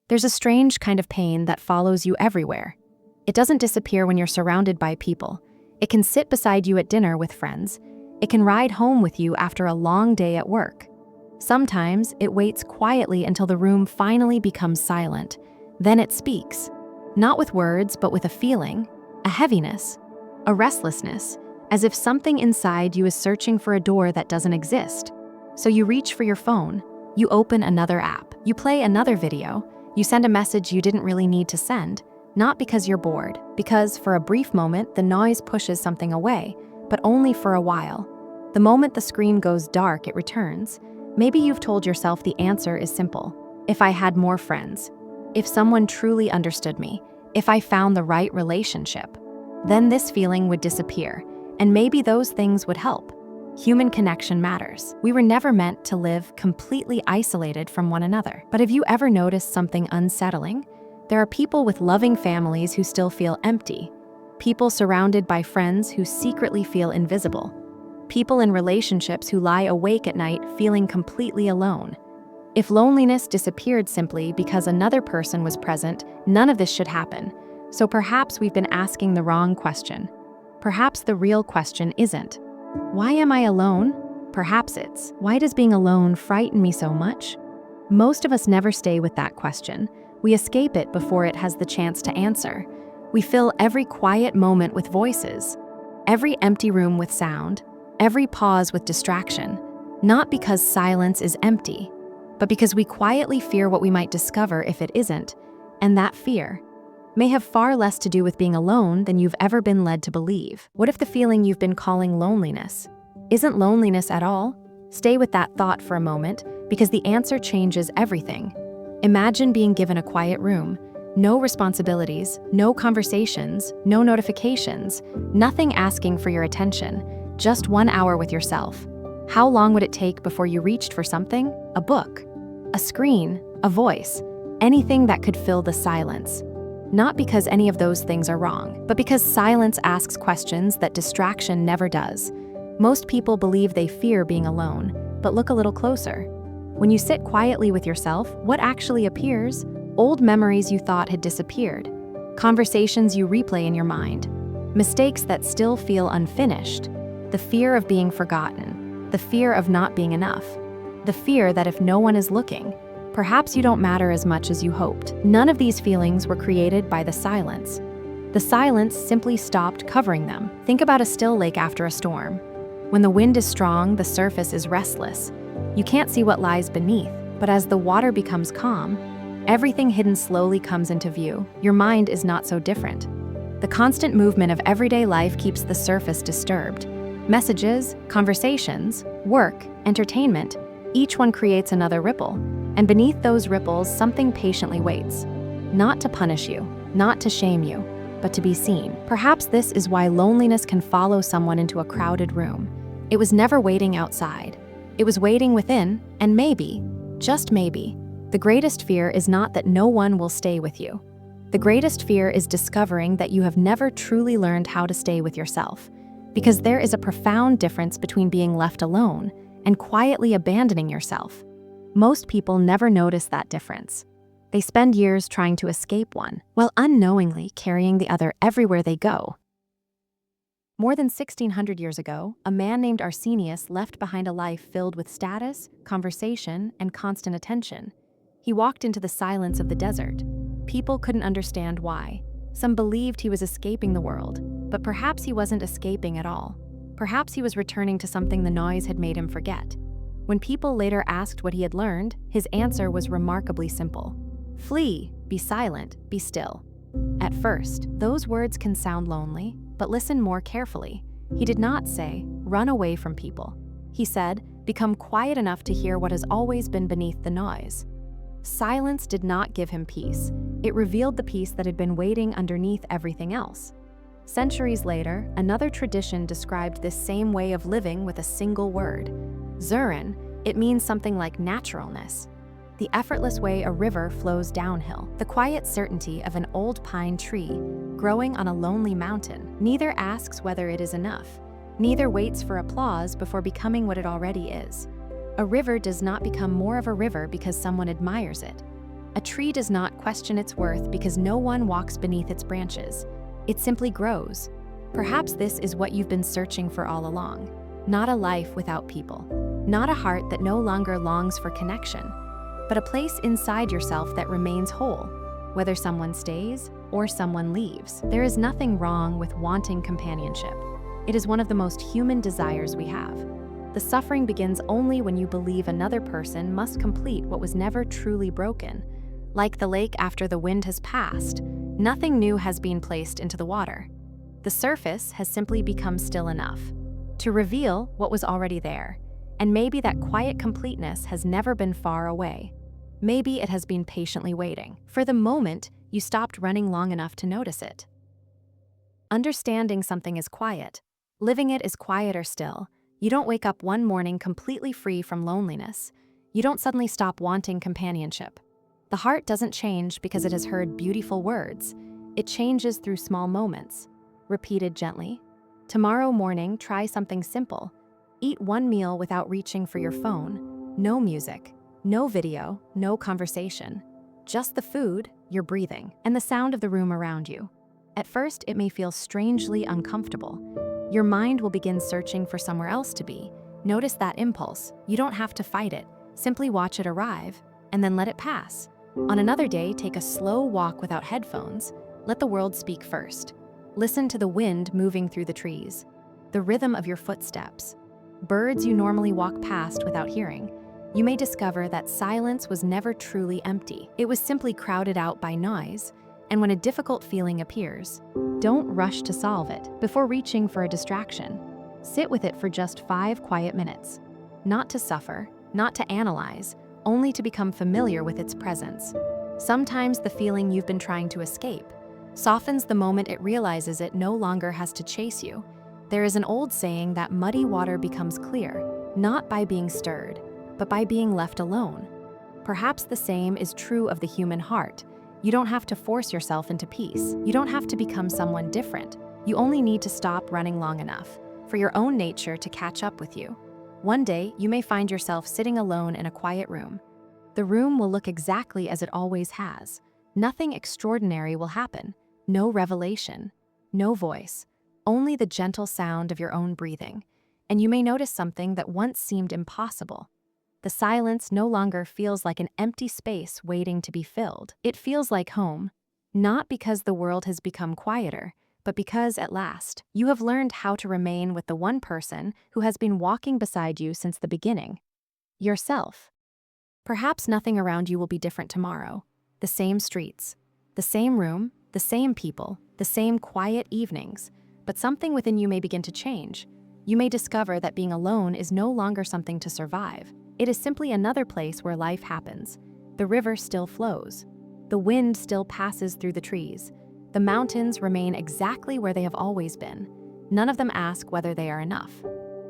There's a strange kind of pain that follows you everywhere. It doesn't disappear when you're surrounded by people. It can sit beside you at dinner with friends. It can ride home with you after a long day at work. Sometimes it waits quietly until the room finally becomes silent. Then it speaks, not with words, but with a feeling, a heaviness, a restlessness, as if something inside you is searching for a door that doesn't exist. So you reach for your phone, you open another app, you play another video, you send a message you didn't really need to send, not because you're bored, because for a brief moment the noise pushes something away, but only for a while. The moment the screen goes dark, it returns. Maybe you've told yourself the answer is simple. If I had more friends, if someone truly understood me, if I found the right relationship, then this feeling would disappear, and maybe those things would help. Human connection matters. We were never meant to live completely isolated from one another. But have you ever noticed something unsettling? There are people with loving families who still feel empty. People surrounded by friends who secretly feel invisible. People in relationships who lie awake at night feeling completely alone. If loneliness disappeared simply because another person was present, none of this should happen. So perhaps we've been asking the wrong question. Perhaps the real question isn't, why am I alone? Perhaps it's, why does being alone frighten me so much? Most of us never stay with that question. We escape it before it has the chance to answer. We fill every quiet moment with voices, every empty room with sound, every pause with distraction, not because silence is empty, but because we quietly fear what we might discover if it isn't, and that fear may have far less to do with being alone than you've ever been led to believe. What if the feeling you've been calling loneliness isn't loneliness at all? Stay with that thought for a moment, because the answer changes everything. Imagine being given a quiet room, no responsibilities, no conversations, no notifications, nothing asking for your attention, just 1 hour with yourself. How long would it take before you reached for something? A book, a screen, a voice, anything that could fill the silence. Not because any of those things are wrong, but because silence asks questions that distraction never does. Most people believe they fear being alone, but look a little closer. When you sit quietly with yourself, what actually appears? Old memories you thought had disappeared, conversations you replay in your mind, mistakes that still feel unfinished, the fear of being forgotten, the fear of not being enough, the fear that if no one is looking, perhaps you don't matter as much as you hoped. None of these feelings were created by the silence. The silence simply stopped covering them. Think about a still lake after a storm. When the wind is strong, the surface is restless. You can't see what lies beneath, but as the water becomes calm, everything hidden slowly comes into view. Your mind is not so different. The constant movement of everyday life keeps the surface disturbed. Messages, conversations, work, entertainment, each one creates another ripple. And beneath those ripples, something patiently waits. Not to punish you, not to shame you, but to be seen. Perhaps this is why loneliness can follow someone into a crowded room. It was never waiting outside. It was waiting within, and maybe, just maybe, the greatest fear is not that no one will stay with you. The greatest fear is discovering that you have never truly learned how to stay with yourself. Because there is a profound difference between being left alone and quietly abandoning yourself. Most people never notice that difference. They spend years trying to escape one, while unknowingly carrying the other everywhere they go. More than 1,600 years ago, a man named Arsenius left behind a life filled with status, conversation, and constant attention. He walked into the silence of the desert. People couldn't understand why. Some believed he was escaping the world, but perhaps he wasn't escaping at all. Perhaps he was returning to something the noise had made him forget. When people later asked what he had learned, his answer was remarkably simple. Flee, be silent, be still. At first, those words can sound lonely, but listen more carefully. He did not say, run away from people. He said, become quiet enough to hear what has always been beneath the noise. Silence did not give him peace. It revealed the peace that had been waiting underneath everything else. Centuries later, another tradition described this same way of living with a single word. Ziran, it means something like naturalness. The effortless way a river flows downhill. The quiet certainty of an old pine tree growing on a lonely mountain. Neither asks whether it is enough. Neither waits for applause before becoming what it already is. A river does not become more of a river because someone admires it. A tree does not question its worth because no one walks beneath its branches. It simply grows. Perhaps this is what you've been searching for all along. Not a life without people. Not a heart that no longer longs for connection, but a place inside yourself that remains whole, whether someone stays or someone leaves. There is nothing wrong with wanting companionship. It is one of the most human desires we have. The suffering begins only when you believe another person must complete what was never truly broken. Like the lake after the wind has passed, nothing new has been placed into the water. The surface has simply become still enough to reveal what was already there. And maybe that quiet completeness has never been far away. Maybe it has been patiently waiting for the moment you stopped running long enough to notice it. Understanding something is quiet. Living it is quieter still. You don't wake up one morning completely free from loneliness. You don't suddenly stop wanting companionship. The heart doesn't change because it has heard beautiful words. It changes through small moments, repeated gently. Tomorrow morning, try something simple. Eat one meal without reaching for your phone. No music, no video, no conversation. Just the food, your breathing, and the sound of the room around you. At first, it may feel strangely uncomfortable. Your mind will begin searching for somewhere else to be. Notice that impulse. You don't have to fight it. Simply watch it arrive, and then let it pass. On another day, take a slow walk without headphones. Let the world speak first. Listen to the wind moving through the trees, the rhythm of your footsteps, birds you normally walk past without hearing. You may discover that silence was never truly empty. It was simply crowded out by noise. And when a difficult feeling appears, don't rush to solve it before reaching for a distraction. Sit with it for just 5 quiet minutes. Not to suffer, not to analyze, only to become familiar with its presence. Sometimes the feeling you've been trying to escape softens the moment it realizes it no longer has to chase you. There is an old saying that muddy water becomes clear, not by being stirred, but by being left alone. Perhaps the same is true of the human heart. You don't have to force yourself into peace. You don't have to become someone different. You only need to stop running long enough for your own nature to catch up with you. One day, you may find yourself sitting alone in a quiet room. The room will look exactly as it always has. Nothing extraordinary will happen. No revelation, no voice, only the gentle sound of your own breathing. And you may notice something that once seemed impossible. The silence no longer feels like an empty space waiting to be filled. It feels like home, not because the world has become quieter, but because, at last, you have learned how to remain with the one person who has been walking beside you since the beginning. Yourself. Perhaps nothing around you will be different tomorrow. The same streets, the same room, the same people, the same quiet evenings, but something within you may begin to change. You may discover that being alone is no longer something to survive. It is simply another place where life happens. The river still flows. The wind still passes through the trees. The mountains remain exactly where they have always been. None of them ask whether they are enough.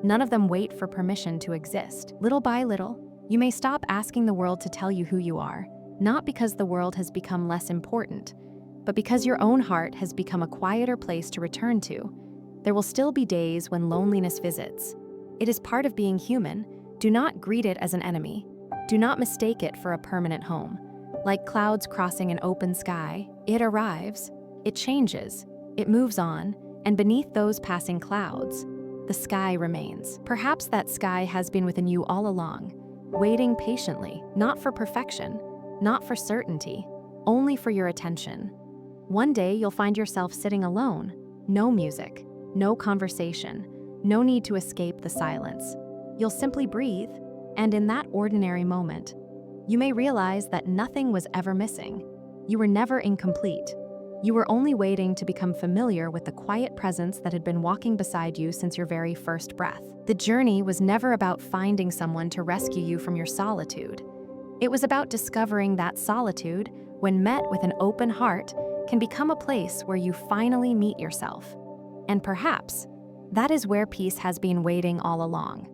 None of them wait for permission to exist. Little by little, you may stop asking the world to tell you who you are, not because the world has become less important, but because your own heart has become a quieter place to return to. There will still be days when loneliness visits. It is part of being human. Do not greet it as an enemy. Do not mistake it for a permanent home. Like clouds crossing an open sky, it arrives, it changes, it moves on, and beneath those passing clouds, the sky remains. Perhaps that sky has been within you all along, waiting patiently, not for perfection, not for certainty, only for your attention. One day you'll find yourself sitting alone, no music, no conversation, no need to escape the silence. You'll simply breathe, and in that ordinary moment, you may realize that nothing was ever missing. You were never incomplete. You were only waiting to become familiar with the quiet presence that had been walking beside you since your very first breath. The journey was never about finding someone to rescue you from your solitude. It was about discovering that solitude, when met with an open heart, can become a place where you finally meet yourself. And perhaps, that is where peace has been waiting all along.